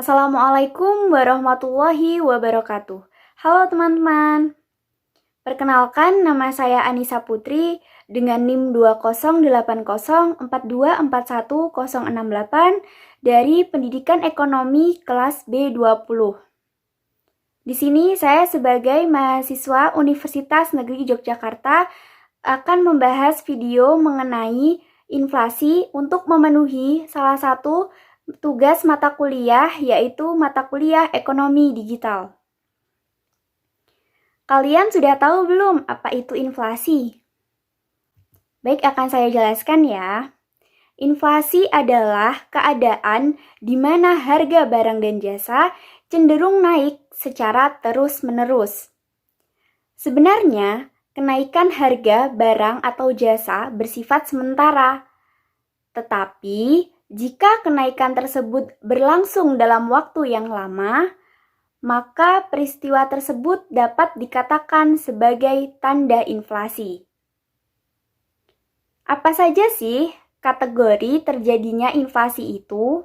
Assalamualaikum warahmatullahi wabarakatuh. Halo teman-teman. Perkenalkan, nama saya Anissa Putri dengan NIM 2080424216068 dari Pendidikan Ekonomi kelas B20. Di sini saya sebagai mahasiswa Universitas Negeri Yogyakarta akan membahas video mengenai inflasi untuk memenuhi salah satu tugas mata kuliah, yaitu mata kuliah ekonomi digital. Kalian sudah tahu belum apa itu inflasi? Baik, akan saya jelaskan ya. Inflasi adalah keadaan di mana harga barang dan jasa cenderung naik secara terus-menerus. Sebenarnya, kenaikan harga barang atau jasa bersifat sementara. Tetapi, jika kenaikan tersebut berlangsung dalam waktu yang lama, maka peristiwa tersebut dapat dikatakan sebagai tanda inflasi. Apa saja sih kategori terjadinya inflasi itu?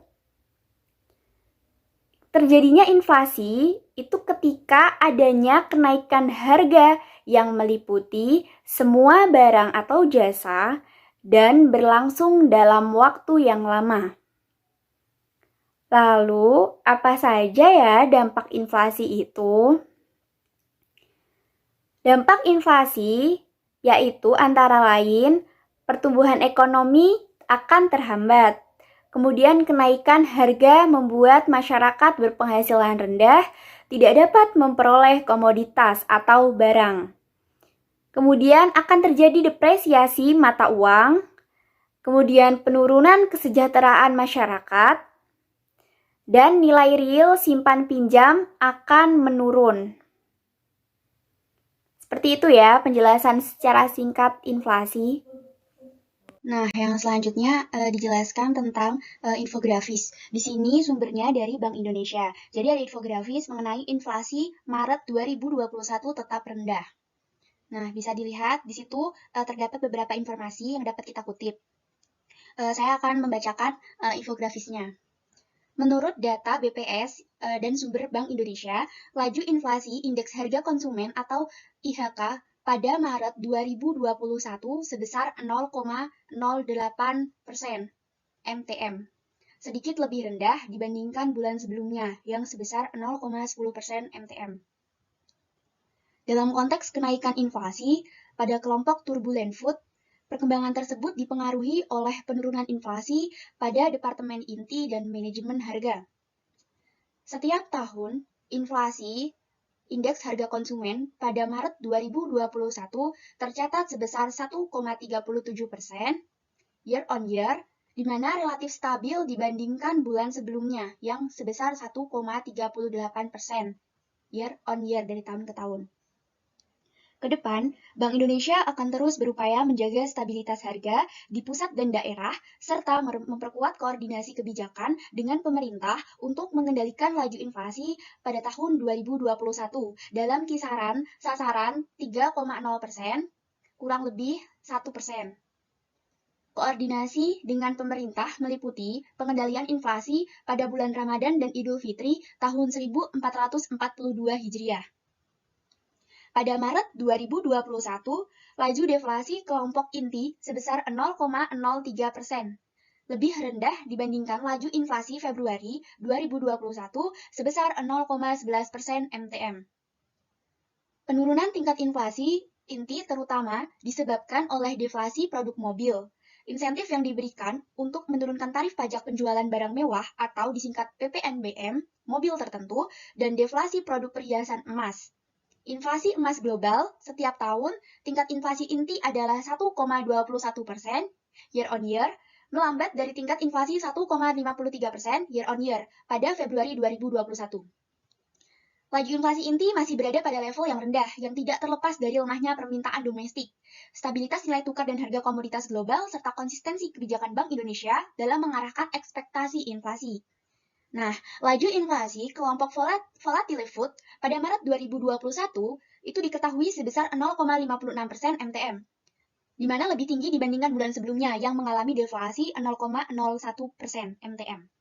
Terjadinya inflasi itu ketika adanya kenaikan harga yang meliputi semua barang atau jasa dan berlangsung dalam waktu yang lama. Lalu, apa saja ya dampak inflasi itu? Dampak inflasi yaitu antara lain pertumbuhan ekonomi akan terhambat. Kemudian kenaikan harga membuat masyarakat berpenghasilan rendah tidak dapat memperoleh komoditas atau barang. Kemudian akan terjadi depresiasi mata uang, kemudian penurunan kesejahteraan masyarakat, dan nilai real simpan pinjam akan menurun. Seperti itu ya penjelasan secara singkat inflasi. Nah, yang selanjutnya dijelaskan tentang infografis. Di sini sumbernya dari Bank Indonesia. Jadi ada infografis mengenai inflasi Maret 2021 tetap rendah. Nah, bisa dilihat di situ terdapat beberapa informasi yang dapat kita kutip. Saya akan membacakan infografisnya. Menurut data BPS dan sumber Bank Indonesia, laju inflasi indeks harga konsumen atau IHK pada Maret 2021 sebesar 0,08% MTM, sedikit lebih rendah dibandingkan bulan sebelumnya yang sebesar 0,10% MTM. Dalam konteks kenaikan inflasi pada kelompok turbulent food, perkembangan tersebut dipengaruhi oleh penurunan inflasi pada Departemen Inti dan Manajemen Harga. Setiap tahun, inflasi indeks harga konsumen pada Maret 2021 tercatat sebesar 1,37% year on year, di mana relatif stabil dibandingkan bulan sebelumnya yang sebesar 1,38% year on year dari tahun ke tahun. Ke depan, Bank Indonesia akan terus berupaya menjaga stabilitas harga di pusat dan daerah, serta memperkuat koordinasi kebijakan dengan pemerintah untuk mengendalikan laju inflasi pada tahun 2021 dalam kisaran sasaran 3,0%, kurang lebih 1%. Koordinasi dengan pemerintah meliputi pengendalian inflasi pada bulan Ramadan dan Idul Fitri tahun 1442 Hijriah. Pada Maret 2021, laju deflasi kelompok inti sebesar 0,03%, lebih rendah dibandingkan laju inflasi Februari 2021 sebesar 0,11% MTM. Penurunan tingkat inflasi inti terutama disebabkan oleh deflasi produk mobil. Insentif yang diberikan untuk menurunkan tarif pajak penjualan barang mewah atau disingkat PPNBM, mobil tertentu, dan deflasi produk perhiasan emas. Inflasi emas global setiap tahun, tingkat inflasi inti adalah 1,21% year on year, melambat dari tingkat inflasi 1,53% year on year pada Februari 2021. Laju inflasi inti masih berada pada level yang rendah, yang tidak terlepas dari lemahnya permintaan domestik, stabilitas nilai tukar dan harga komoditas global, serta konsistensi kebijakan Bank Indonesia dalam mengarahkan ekspektasi inflasi. Nah, laju inflasi kelompok volatile food pada Maret 2021 itu diketahui sebesar 0,56% MTM, di mana lebih tinggi dibandingkan bulan sebelumnya yang mengalami deflasi 0,01% MTM.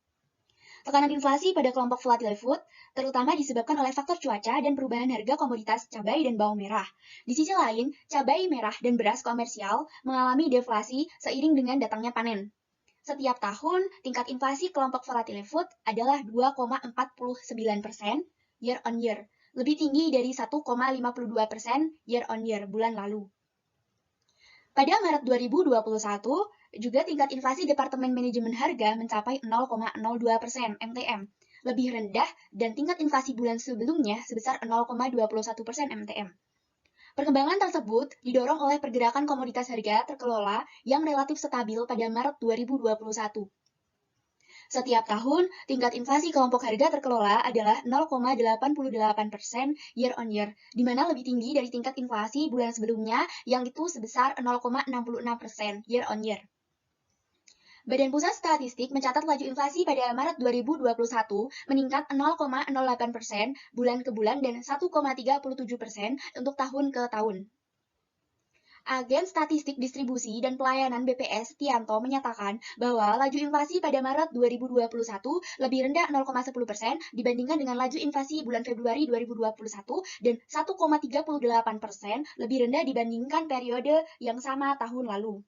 Tekanan inflasi pada kelompok volatile food terutama disebabkan oleh faktor cuaca dan perubahan harga komoditas cabai dan bawang merah. Di sisi lain, cabai merah dan beras komersial mengalami deflasi seiring dengan datangnya panen. Setiap tahun, tingkat inflasi kelompok volatile food adalah 2,49% year on year, lebih tinggi dari 1,52% year on year bulan lalu. Pada Maret 2021, juga tingkat inflasi Departemen Manajemen Harga mencapai 0,02% MTM, lebih rendah dan tingkat inflasi bulan sebelumnya sebesar 0,21% MTM. Perkembangan tersebut didorong oleh pergerakan komoditas harga terkelola yang relatif stabil pada Maret 2021. Setiap tahun, tingkat inflasi kelompok harga terkelola adalah 0,88% year on year, di mana lebih tinggi dari tingkat inflasi bulan sebelumnya yang itu sebesar 0,66% year on year. Badan Pusat Statistik mencatat laju inflasi pada Maret 2021 meningkat 0,08% bulan ke bulan dan 1,37% untuk tahun ke tahun. Agen Statistik Distribusi dan Pelayanan BPS Tianto menyatakan bahwa laju inflasi pada Maret 2021 lebih rendah 0,10% dibandingkan dengan laju inflasi bulan Februari 2021 dan 1,38% lebih rendah dibandingkan periode yang sama tahun lalu.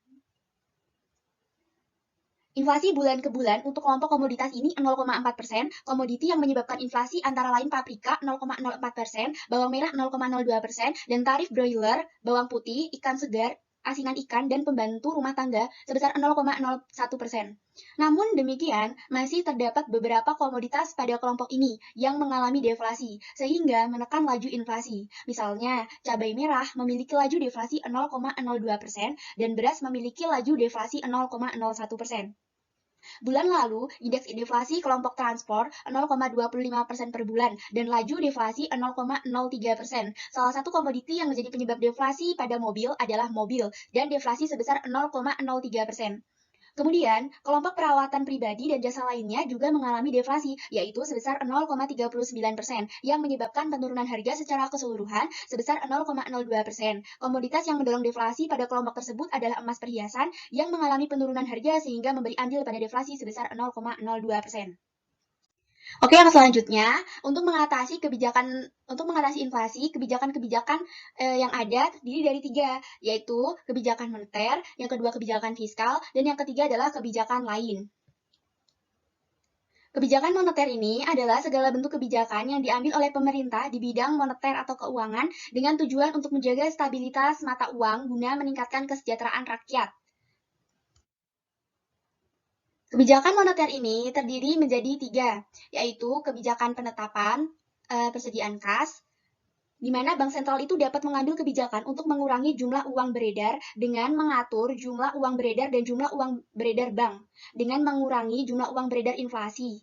Inflasi bulan ke bulan untuk kelompok komoditas ini 0,4%, komoditi yang menyebabkan inflasi antara lain paprika 0,04%, bawang merah 0,02%, dan tarif broiler, bawang putih, ikan segar, asinan ikan, dan pembantu rumah tangga sebesar 0,01%. Namun demikian, masih terdapat beberapa komoditas pada kelompok ini yang mengalami deflasi, sehingga menekan laju inflasi. Misalnya, cabai merah memiliki laju deflasi 0,02% dan beras memiliki laju deflasi 0,01%. Bulan lalu, indeks deflasi kelompok transport 0,25% per bulan dan laju deflasi 0,03%. Salah satu komoditi yang menjadi penyebab deflasi pada mobil adalah mobil dan deflasi sebesar 0,03%. Kemudian, kelompok perawatan pribadi dan jasa lainnya juga mengalami deflasi, yaitu sebesar 0,39%, yang menyebabkan penurunan harga secara keseluruhan sebesar 0,02%. Komoditas yang mendorong deflasi pada kelompok tersebut adalah emas perhiasan yang mengalami penurunan harga sehingga memberi andil pada deflasi sebesar 0,02%. Oke, yang selanjutnya untuk mengatasi inflasi, kebijakan-kebijakan yang ada terdiri dari 3, yaitu kebijakan moneter, yang kedua kebijakan fiskal, dan yang ketiga adalah kebijakan lain. Kebijakan moneter ini adalah segala bentuk kebijakan yang diambil oleh pemerintah di bidang moneter atau keuangan dengan tujuan untuk menjaga stabilitas mata uang guna meningkatkan kesejahteraan rakyat. Kebijakan moneter ini terdiri menjadi 3, yaitu kebijakan penetapan persediaan kas, di mana bank sentral itu dapat mengambil kebijakan untuk mengurangi jumlah uang beredar dengan mengatur jumlah uang beredar dan jumlah uang beredar bank, dengan mengurangi jumlah uang beredar inflasi,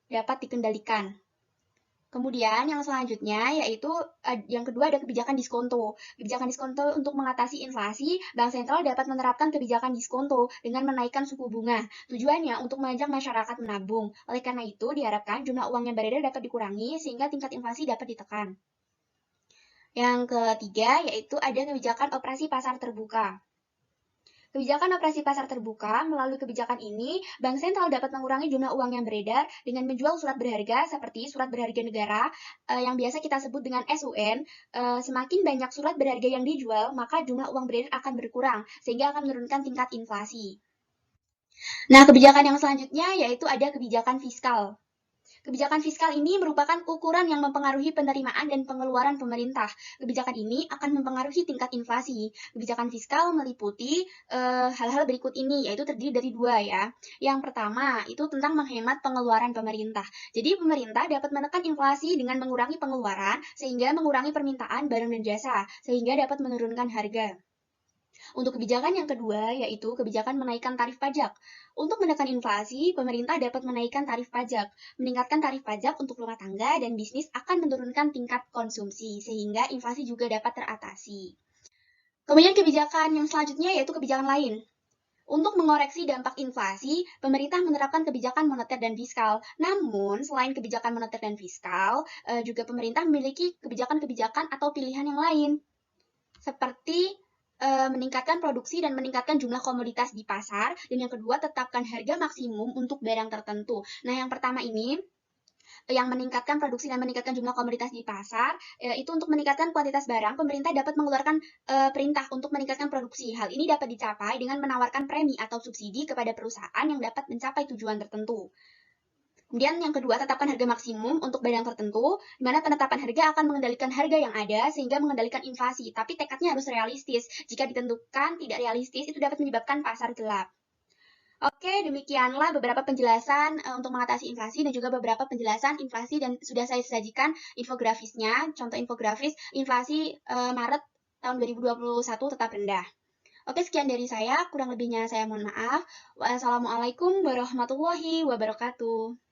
dapat dikendalikan. Kemudian yang selanjutnya yaitu yang kedua ada kebijakan diskonto. Kebijakan diskonto untuk mengatasi inflasi, Bank Sentral dapat menerapkan kebijakan diskonto dengan menaikkan suku bunga. Tujuannya untuk mengajak masyarakat menabung. Oleh karena itu diharapkan jumlah uang yang beredar dapat dikurangi sehingga tingkat inflasi dapat ditekan. Yang ketiga yaitu ada kebijakan operasi pasar terbuka. Kebijakan operasi pasar terbuka, melalui kebijakan ini, Bank Sentral dapat mengurangi jumlah uang yang beredar dengan menjual surat berharga seperti surat berharga negara yang biasa kita sebut dengan SUN. Semakin banyak surat berharga yang dijual, maka jumlah uang beredar akan berkurang, sehingga akan menurunkan tingkat inflasi. Nah, kebijakan yang selanjutnya yaitu ada kebijakan fiskal. Kebijakan fiskal ini merupakan ukuran yang mempengaruhi penerimaan dan pengeluaran pemerintah. Kebijakan ini akan mempengaruhi tingkat inflasi. Kebijakan fiskal meliputi hal-hal berikut ini, yaitu terdiri dari 2 ya. Yang pertama, itu tentang menghemat pengeluaran pemerintah. Jadi pemerintah dapat menekan inflasi dengan mengurangi pengeluaran, sehingga mengurangi permintaan barang dan jasa, sehingga dapat menurunkan harga. Untuk kebijakan yang kedua, yaitu kebijakan menaikkan tarif pajak. Untuk menekan inflasi, pemerintah dapat menaikkan tarif pajak. Meningkatkan tarif pajak untuk rumah tangga dan bisnis akan menurunkan tingkat konsumsi, sehingga inflasi juga dapat teratasi. Kemudian kebijakan yang selanjutnya yaitu kebijakan lain. Untuk mengoreksi dampak inflasi, pemerintah menerapkan kebijakan moneter dan fiskal. Namun, selain kebijakan moneter dan fiskal, juga pemerintah memiliki kebijakan-kebijakan atau pilihan yang lain. Seperti meningkatkan produksi dan meningkatkan jumlah komoditas di pasar. Dan yang kedua, tetapkan harga maksimum untuk barang tertentu. Nah, yang pertama ini, yang meningkatkan produksi dan meningkatkan jumlah komoditas di pasar, itu untuk meningkatkan kuantitas barang, pemerintah dapat mengeluarkan perintah untuk meningkatkan produksi. Hal ini dapat dicapai dengan menawarkan premi atau subsidi kepada perusahaan yang dapat mencapai tujuan tertentu. Kemudian yang kedua, tetapkan harga maksimum untuk barang tertentu, di mana penetapan harga akan mengendalikan harga yang ada sehingga mengendalikan inflasi. Tapi tekadnya harus realistis. Jika ditentukan tidak realistis, itu dapat menyebabkan pasar gelap. Oke, demikianlah beberapa penjelasan untuk mengatasi inflasi dan juga beberapa penjelasan inflasi, dan sudah saya sajikan infografisnya. Contoh infografis inflasi Maret tahun 2021 tetap rendah. Oke, sekian dari saya. Kurang lebihnya saya mohon maaf. Wassalamualaikum warahmatullahi wabarakatuh.